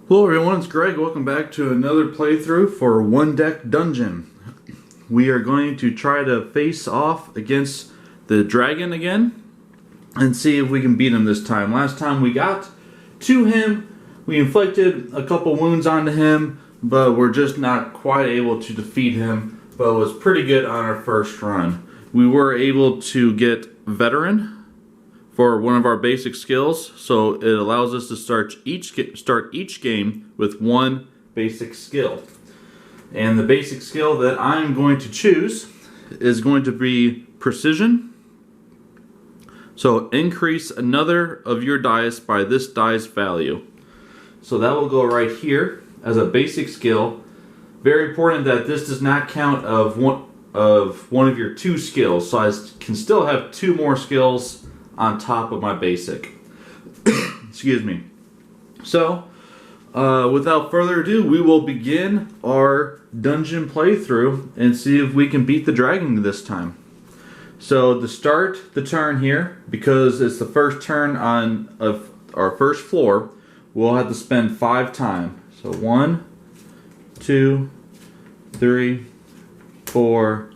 Hello everyone, it's Greg. Welcome back to another playthrough for One Deck Dungeon. We are going to try to face off against the dragon again and see if we can beat him this time. Last time we got to him, we inflicted a couple wounds onto him, but we're just not quite able to defeat him, but it was pretty good on our first run. We were able to get Veteran for one of our basic skills, so it allows us to start each game with one basic skill. And the basic skill that I'm going to choose is going to be Precision. So increase another of your dice by this dice value. So that will go right here as a basic skill. Very important that this does not count of one of your two skills, so I can still have two more skills on top of my basic. Excuse me. So, without further ado, we will begin our dungeon playthrough and see if we can beat the dragon this time. So, to start the turn here, because it's the first turn of our first floor, we'll have to spend 5 time. So 1, 2, 3, 4,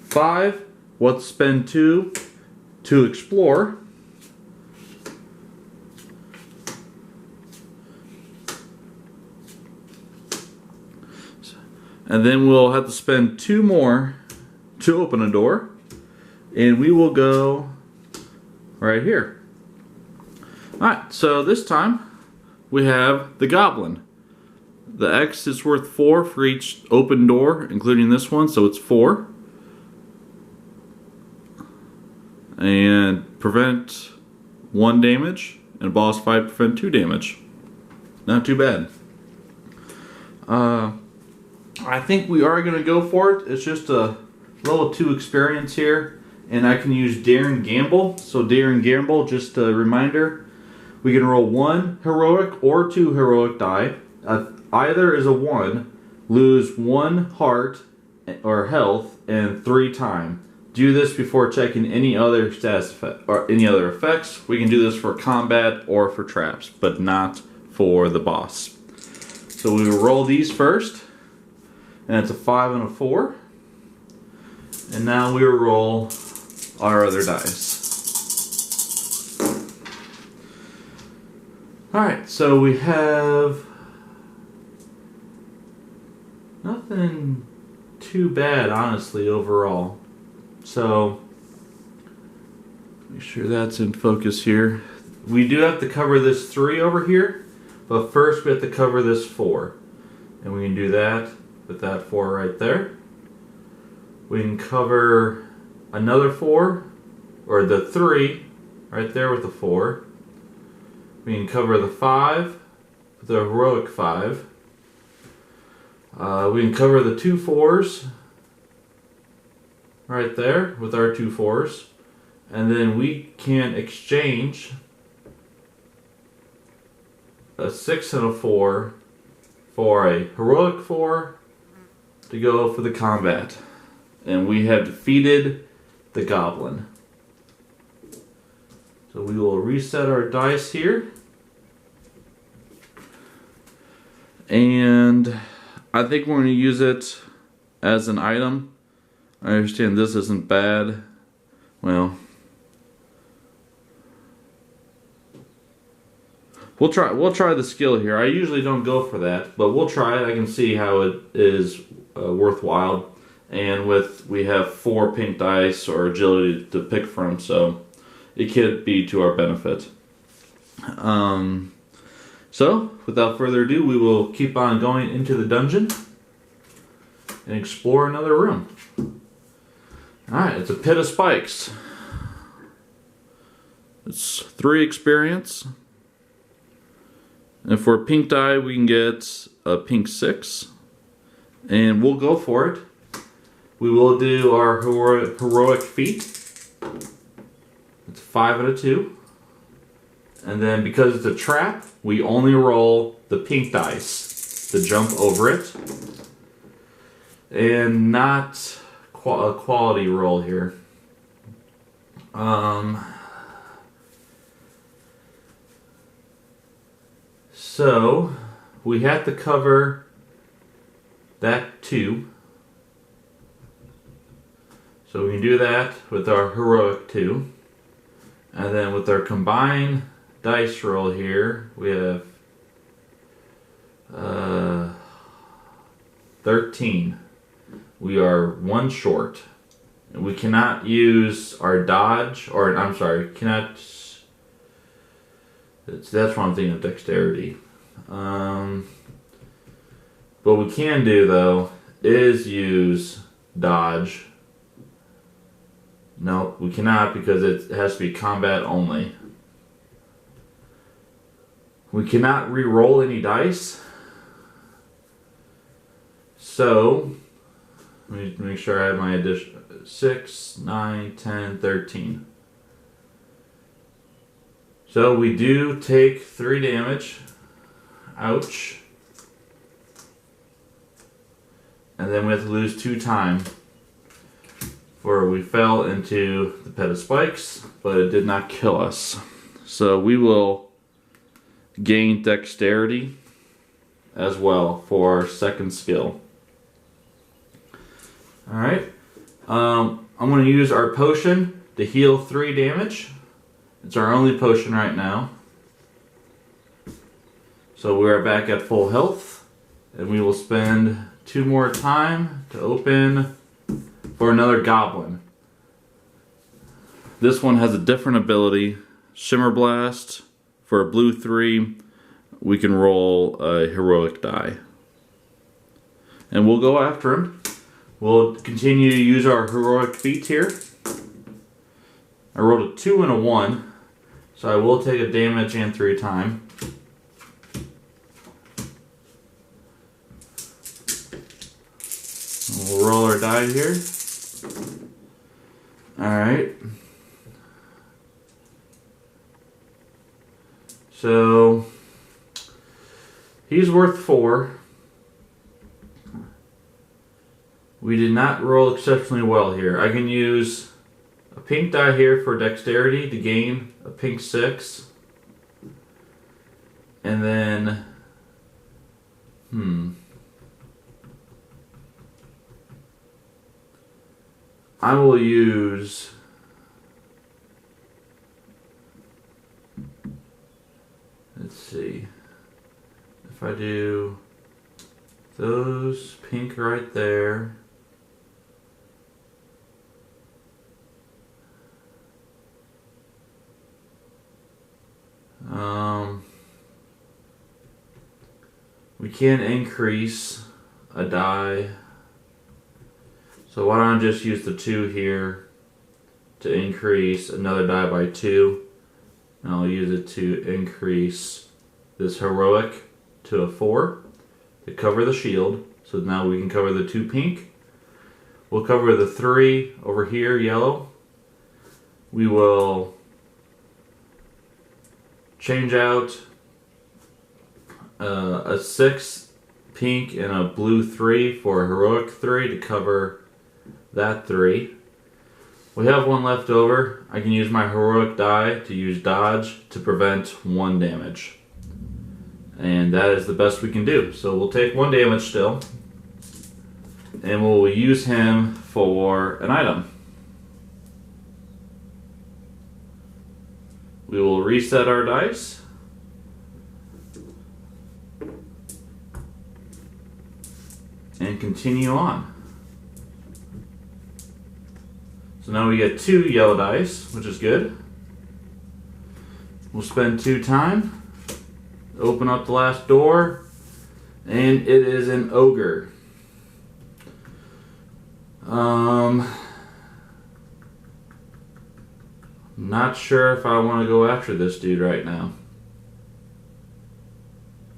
5. We'll spend 2 to explore. And then we'll have to spend 2 more to open a door. And we will go right here. Alright, so this time we have the goblin. The X is worth 4 for each open door, including this one, so it's 4. And prevent 1 damage, and a boss fight prevent 2 damage. Not too bad. I think we are going to go for it. It's just a level 2 experience here, and I can use Dare and Gamble. So Dare and Gamble, just a reminder, we can roll 1 heroic or 2 heroic die. Either is a 1, lose 1 heart or health and 3 time. Do this before checking any other status effect or any other effects. We can do this for combat or for traps, but not for the boss. So we will roll these first, and it's a 5 and a 4. And now we will roll our other dice. Alright, so we have nothing too bad, honestly, overall. So, make sure that's in focus here. We do have to cover this 3 over here, but first we have to cover this 4. And we can do that with that 4 right there. We can cover another 4, or the 3 right there with the 4. We can cover the 5 with the heroic 5. We can cover the 2 4s right there with our 2 4s, and then we can exchange a 6 and a 4 for a heroic 4 to go for the combat, and we have defeated the goblin. So we will reset our dice here, and I think we're going to use it as an item. I understand this isn't bad. Well, we'll try the skill here. I usually don't go for that, but we'll try it. I can see how it is worthwhile. And we have 4 pink dice or agility to pick from, so it could be to our benefit. So, without further ado, we will keep on going into the dungeon and explore another room. Alright, it's a pit of spikes. It's 3 experience. And for a pink die, we can get a pink 6. And we'll go for it. We will do our heroic feat. It's 5 out of 2. And then because it's a trap, we only roll the pink dice to jump over it. And not a quality roll here. So we have to cover that 2. So we can do that with our heroic 2. And then with our combined dice roll here, we have 13. We are 1 short. We cannot use our dodge, or I'm sorry, cannot. That's what I'm thinking of, dexterity. What we can do though is use dodge. No, we cannot because it has to be combat only. We cannot re-roll any dice. So, let me make sure I have my addition. 6, 9, 10, 13. So we do take 3 damage. Ouch. And then we have to lose 2 time. For we fell into the pit of spikes, but it did not kill us. So we will gain dexterity as well for our second skill. Alright. I'm going to use our potion to heal 3 damage. It's our only potion right now. So we are back at full health. And we will spend 2 more time to open for another goblin. This one has a different ability. Shimmer Blast. For a blue 3, we can roll a heroic die. And we'll go after him. We'll continue to use our heroic feat here. I rolled a 2 and a 1, so I will take a damage and 3 time. We'll roll our die here. Alright. So, he's worth 4. We did not roll exceptionally well here. I can use a pink die here for dexterity to gain a pink 6. And then, I will use let's see. If I do those pink right there. We can increase a die. So why don't I just use the 2 here to increase another die by 2. And I'll use it to increase this heroic to a 4 to cover the shield. So now we can cover the 2 pink. We'll cover the 3 over here, yellow. We will change out a 6 pink and a blue 3 for a heroic 3 to cover that 3. We have 1 left over. I can use my heroic die to use dodge to prevent 1 damage. And that is the best we can do. So we'll take 1 damage still. And we'll use him for an item. We will reset our dice. And continue on. So now we get 2 yellow dice, which is good. We'll spend 2 time. Open up the last door. And it is an ogre. Not sure if I want to go after this dude right now.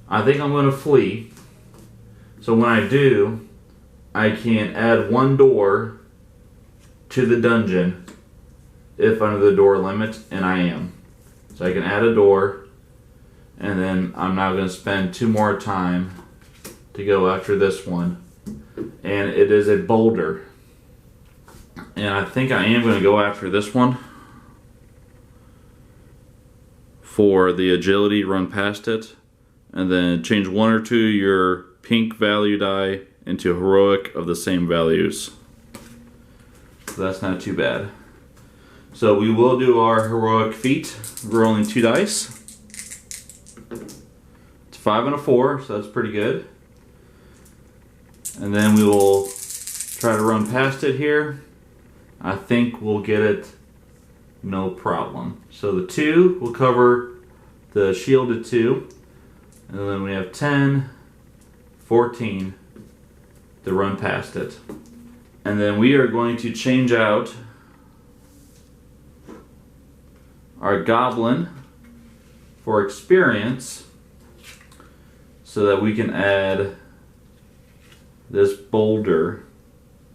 I think I'm going to flee. So when I do, I can add 1 door to the dungeon if under the door limit, and I am. So I can add a door, and then I'm now going to spend 2 more time to go after this one. And it is a boulder. And I think I am going to go after this one for the agility, run past it. and then change 1 or 2 of your pink value die into heroic of the same values. So that's not too bad. So we will do our heroic feat, rolling 2 dice. It's 5 and a 4, so that's pretty good. And then we will try to run past it here. I think we'll get it no problem. So the 2 will cover the shielded 2. And then we have 10, 14 to run past it. And then we are going to change out our goblin for experience so that we can add this boulder,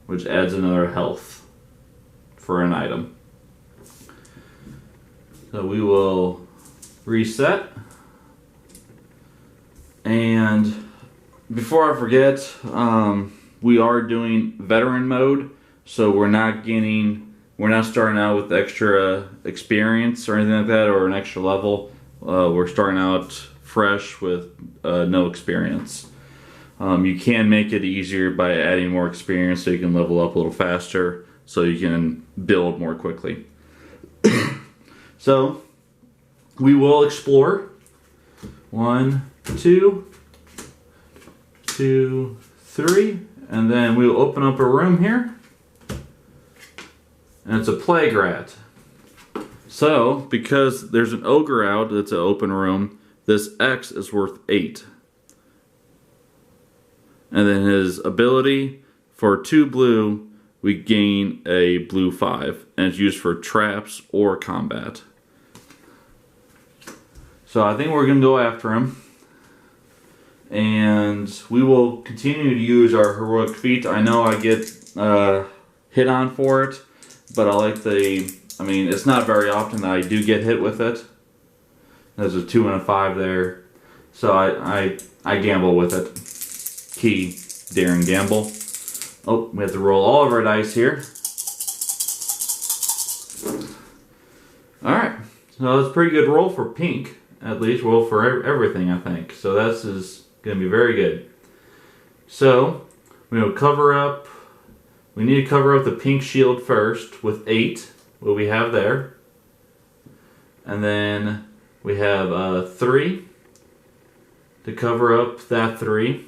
which adds another health for an item. So we will reset. And before I forget, we are doing veteran mode, so we're not starting out with extra experience or anything like that, or an extra level. We're starting out fresh with no experience. You can make it easier by adding more experience so you can level up a little faster, so you can build more quickly. So we will explore. 1, 2, 2, 3, and then we will open up a room here. And it's a plague rat. So, because there's an ogre out that's an open room, this X is worth 8. And then his ability, for 2 blue, we gain a blue 5. And it's used for traps or combat. So I think we're going to go after him. And we will continue to use our heroic feat. I know I get hit on for it. But I like it's not very often that I do get hit with it. There's a 2 and a 5 there. So I gamble with it. Key, daring gamble. Oh, we have to roll all of our dice here. Alright, so that's a pretty good roll for pink. At least roll for everything, I think. So this is going to be very good. So, we will cover up. We need to cover up the pink shield first with 8, what we have there. And then we have 3 to cover up that 3.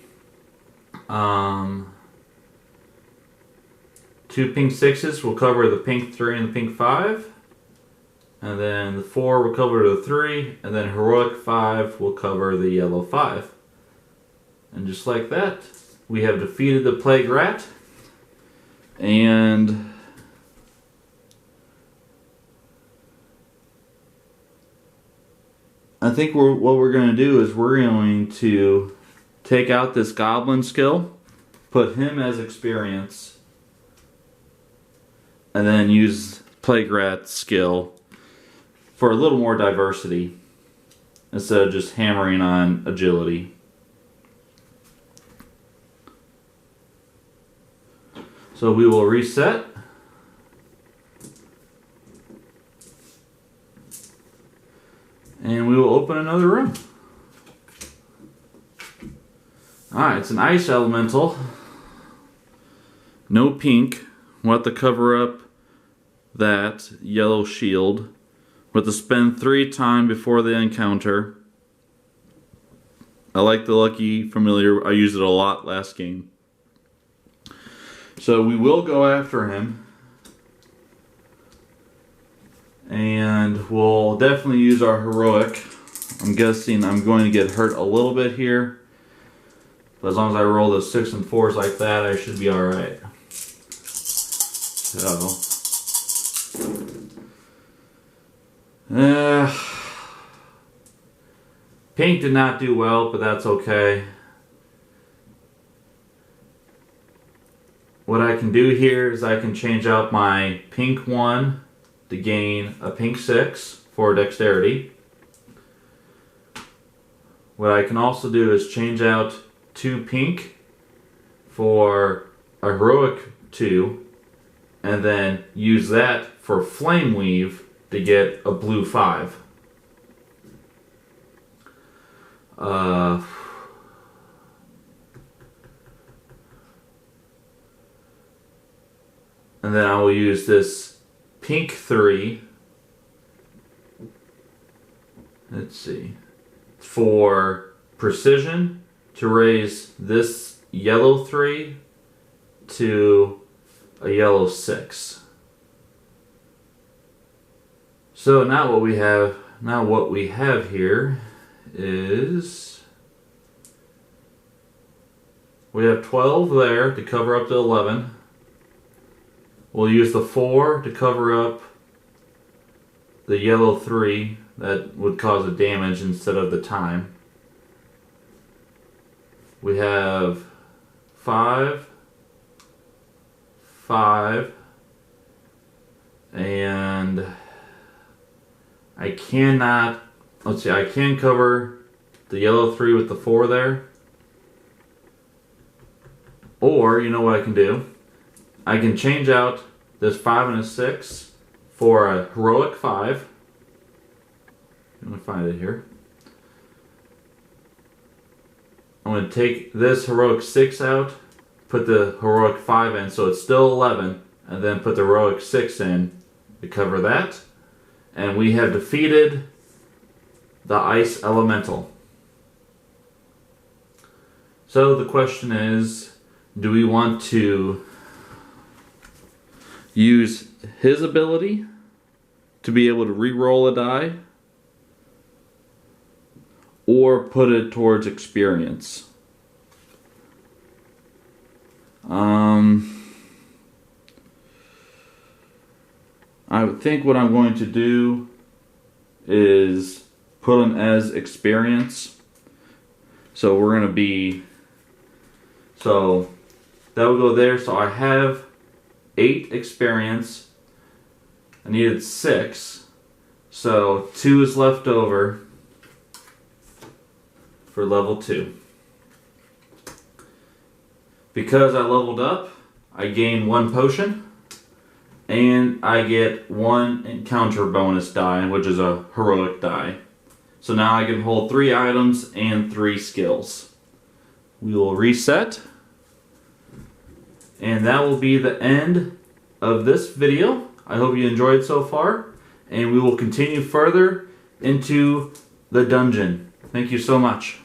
2 pink 6s will cover the pink 3 and the pink 5. And then the 4 will cover the 3. And then heroic 5 will cover the yellow 5. And just like that, we have defeated the plague rat. And I think what we're going to do is we're going to take out this goblin skill, put him as experience, and then use plague rat skill for a little more diversity instead of just hammering on agility. So we will reset. And we will open another room. Alright, it's an ice elemental. No pink. We'll have to cover up that yellow shield. We'll have to spend 3 time before the encounter. I like the Lucky Familiar. I used it a lot last game. So we will go after him. And we'll definitely use our heroic. I'm guessing I'm going to get hurt a little bit here. But as long as I roll the 6 and 4s like that, I should be alright. So. Pink did not do well, but that's okay. What I can do here is I can change out my pink 1 to gain a pink 6 for dexterity. What I can also do is change out 2 pink for a heroic 2 and then use that for flame weave to get a blue 5. And then I will use this pink 3. Let's see. For precision, to raise this yellow 3 to a yellow 6. So now what we have here is we have 12 there to cover up to 11. We'll use the 4 to cover up the yellow 3 that would cause a damage instead of the time. We have 5, 5, and I cannot, let's see, I can cover the yellow 3 with the 4 there. Or, you know what I can do? I can change out this 5 and a 6 for a heroic 5. I'm going to find it here. I'm going to take this heroic 6 out, put the heroic 5 in, so it's still 11, and then put the heroic 6 in to cover that. And we have defeated the ice elemental. So the question is, do we want to use his ability to be able to re-roll a die, or put it towards experience? I would think what I'm going to do is put him as experience. So we're going to be, so that will go there. So I have 8 experience. I needed 6. So 2 is left over for level 2. Because I leveled up, I gain 1 potion. And I get 1 encounter bonus die, which is a heroic die. So now I can hold 3 items and 3 skills. We will reset. And that will be the end of this video. I hope you enjoyed so far. And we will continue further into the dungeon. Thank you so much.